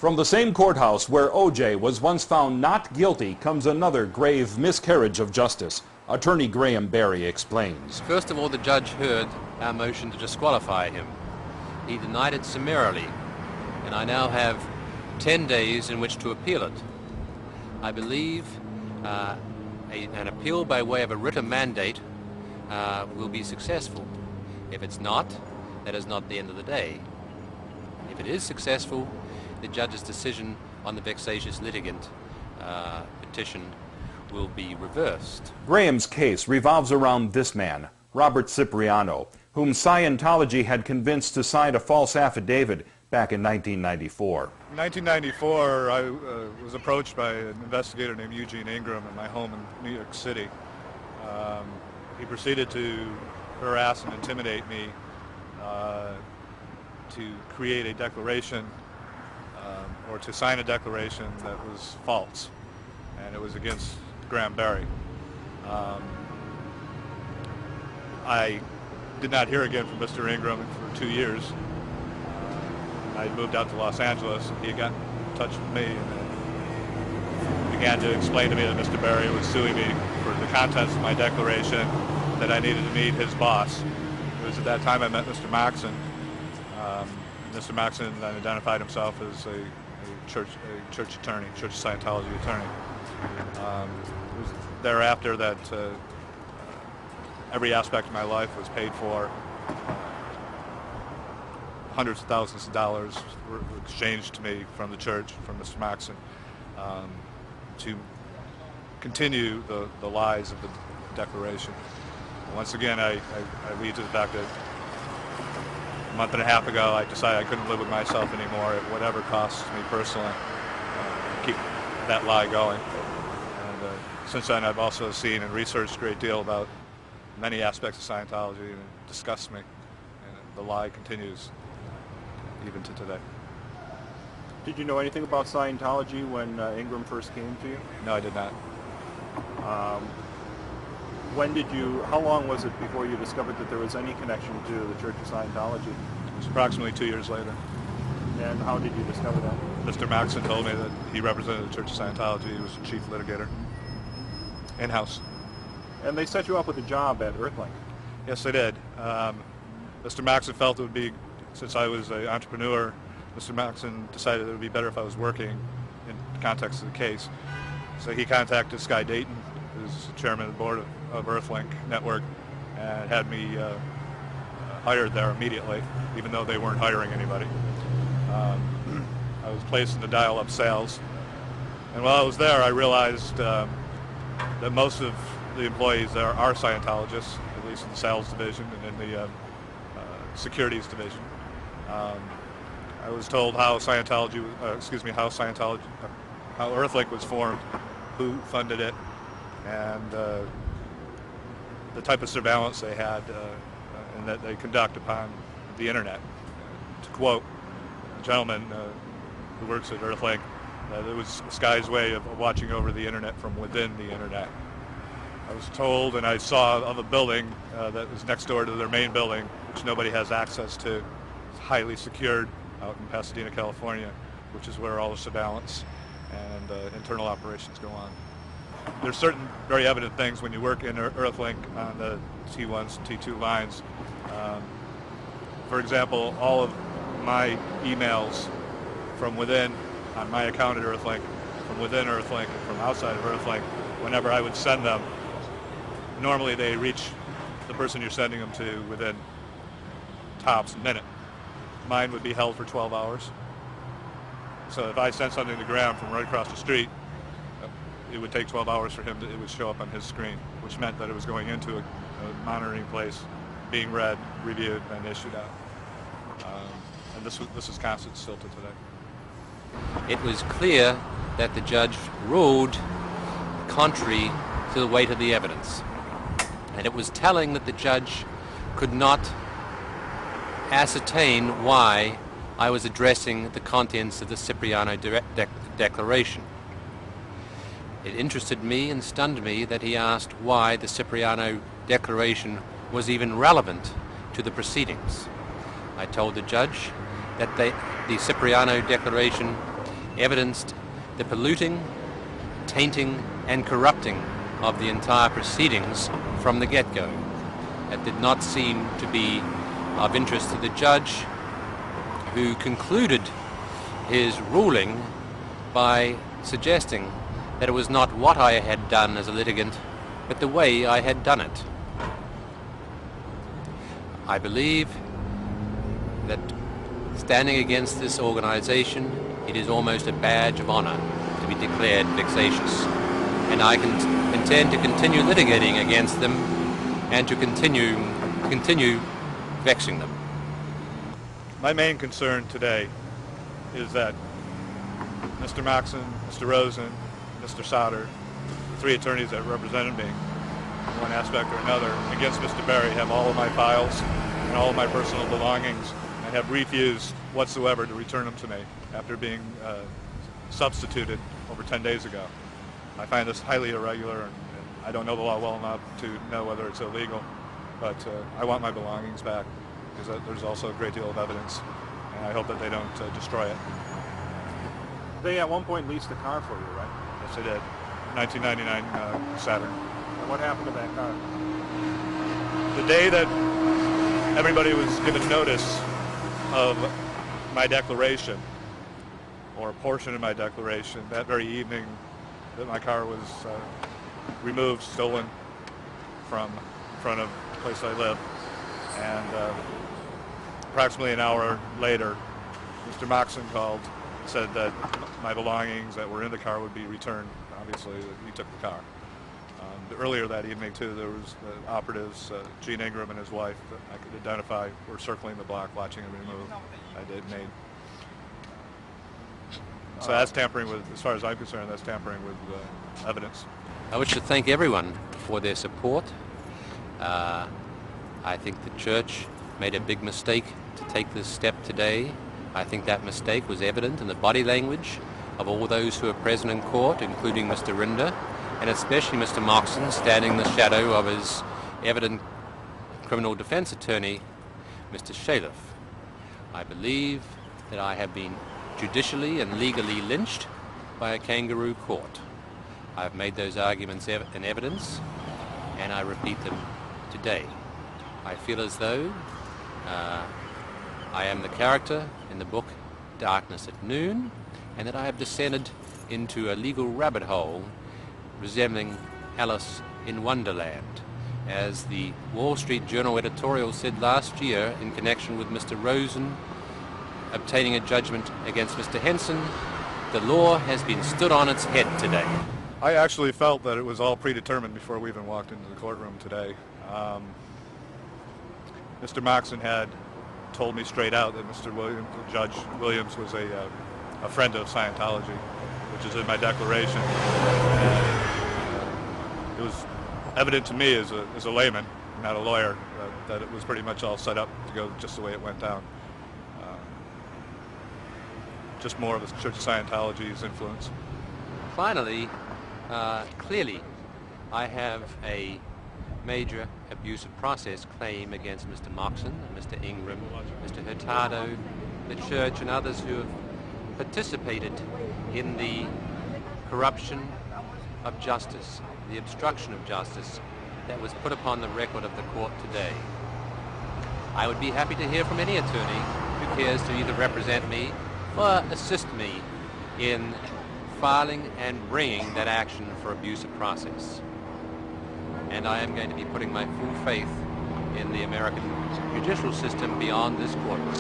From the same courthouse where O.J. was once found not guilty comes another grave miscarriage of justice. Attorney Graham Barry explains. First of all, the judge heard our motion to disqualify him. He denied it summarily, and I now have 10 days in which to appeal it. I believe an appeal by way of a writ of mandate will be successful. If it's not, that is not the end of the day. If it is successful, the judge's decision on the vexatious litigant petition will be reversed. Graham's case revolves around this man, Robert Cipriano, whom Scientology had convinced to sign a false affidavit back in 1994. In 1994, I was approached by an investigator named Eugene Ingram in my home in New York City. He proceeded to harass and intimidate me to create a declaration or to sign a declaration that was false, and it was against Graham Barry. I did not hear again from Mr. Ingram for 2 years. I moved out to Los Angeles, and he got in touch with me and began to explain to me that Mr. Barry was suing me for the contents of my declaration, that I needed to meet his boss. It was at that time I met Mr. Maxon. Mr. Maxon then identified himself as a church attorney, Church of Scientology attorney. It was thereafter that every aspect of my life was paid for. Hundreds of thousands of dollars were exchanged to me from the church, from Mr. Maxon, to continue the lies of the declaration. Once again, I lead to the fact that a month and a half ago I decided I couldn't live with myself anymore at whatever costs me personally, keep that lie going. And since then I've also seen and researched a great deal about many aspects of Scientology, and it disgusts me, and the lie continues even to today. Did you know anything about Scientology when Ingram first came to you? No, I did not. How long was it before you discovered that there was any connection to the Church of Scientology? It was approximately 2 years later. And how did you discover that? Mr. Maxon told me that he represented the Church of Scientology. He was the chief litigator, in-house. And they set you up with a job at Earthlink. Yes, they did. Mr. Maxon felt it would be, since I was an entrepreneur, Mr. Maxon decided it would be better if I was working in the context of the case. So he contacted Sky Dayton, who's the chairman of the board of Earthlink Network, and had me hired there immediately, even though they weren't hiring anybody. I was placed in the dial-up sales, and while I was there, I realized that most of the employees there are Scientologists, at least in the sales division and in the securities division. I was told how how Earthlink was formed, who funded it, and the type of surveillance they had and that they conduct upon the internet. To quote a gentleman who works at Earthlink, it was Sky's way of watching over the internet from within the internet. I was told, and I saw of a building that was next door to their main building, which nobody has access to. It's highly secured out in Pasadena, California, which is where all the surveillance and internal operations go on. There's certain very evident things when you work in Earthlink on the T1s and T2 lines. For example, all of my emails from within, on my account at Earthlink, from within Earthlink and from outside of Earthlink, whenever I would send them, normally they reach the person you're sending them to within tops a minute. Mine would be held for 12 hours. So if I sent something to Graham from right across the street, it would take 12 hours for him it would show up on his screen, which meant that it was going into a monitoring place, being read, reviewed, and issued out. And this is constant still to today. It was clear that the judge ruled contrary to the weight of the evidence. And it was telling that the judge could not ascertain why I was addressing the contents of the Cipriano declaration. It interested me and stunned me that he asked why the Cipriano declaration was even relevant to the proceedings. I told the judge that the Cipriano declaration evidenced the polluting, tainting, and corrupting of the entire proceedings from the get-go. That did not seem to be of interest to the judge, who concluded his ruling by suggesting that it was not what I had done as a litigant, but the way I had done it. I believe that standing against this organization, it is almost a badge of honor to be declared vexatious. And I intend to continue litigating against them and to continue vexing them. My main concern today is that Mr. Maxson, Mr. Rosen, Mr. Sauter, the three attorneys that represented me in one aspect or another against Mr. Berry, have all of my files and all of my personal belongings and have refused whatsoever to return them to me after being substituted over 10 days ago. I find this highly irregular, and I don't know the law well enough to know whether it's illegal, but I want my belongings back because there's also a great deal of evidence, and I hope that they don't destroy it. They at one point leased a car for you, right? Yes, they did. 1999 Saturn. And what happened to that car? The day that everybody was given notice of my declaration, or a portion of my declaration, that very evening that my car was removed, stolen from in front of the place I live. And approximately an hour later, Mr. Maxson called, said that my belongings that were in the car would be returned. Obviously, he took the car. Earlier that evening, too, there was the operatives, Gene Ingram and his wife, that I could identify, were circling the block, watching him remove. I did made. So that's tampering with, as far as I'm concerned, that's tampering with evidence. I wish to thank everyone for their support. I think the church made a big mistake to take this step today. I think that mistake was evident in the body language of all those who are present in court, including Mr. Rinder, and especially Mr. Maxson, standing in the shadow of his evident criminal defense attorney, Mr. Shaliff. I believe that I have been judicially and legally lynched by a kangaroo court. I've made those arguments in evidence, and I repeat them today. I feel as though I am the character in the book Darkness at Noon, and that I have descended into a legal rabbit hole resembling Alice in Wonderland. As the Wall Street Journal editorial said last year in connection with Mr. Rosen obtaining a judgment against Mr. Henson, the law has been stood on its head today. I actually felt that it was all predetermined before we even walked into the courtroom today. Mr. Maxson had told me straight out that Judge Williams was a friend of Scientology, which is in my declaration. And it was evident to me as a layman, not a lawyer, that it was pretty much all set up to go just the way it went down. Just more of the Church of Scientology's influence. Finally, clearly, I have a major abuse of process claim against Mr. Maxson, Mr. Ingram, Mr. Hurtado, the church, and others who have participated in the corruption of justice, the obstruction of justice that was put upon the record of the court today. I would be happy to hear from any attorney who cares to either represent me or assist me in filing and bringing that action for abuse of process. And I am going to be putting my full faith in the American judicial system beyond this courtroom.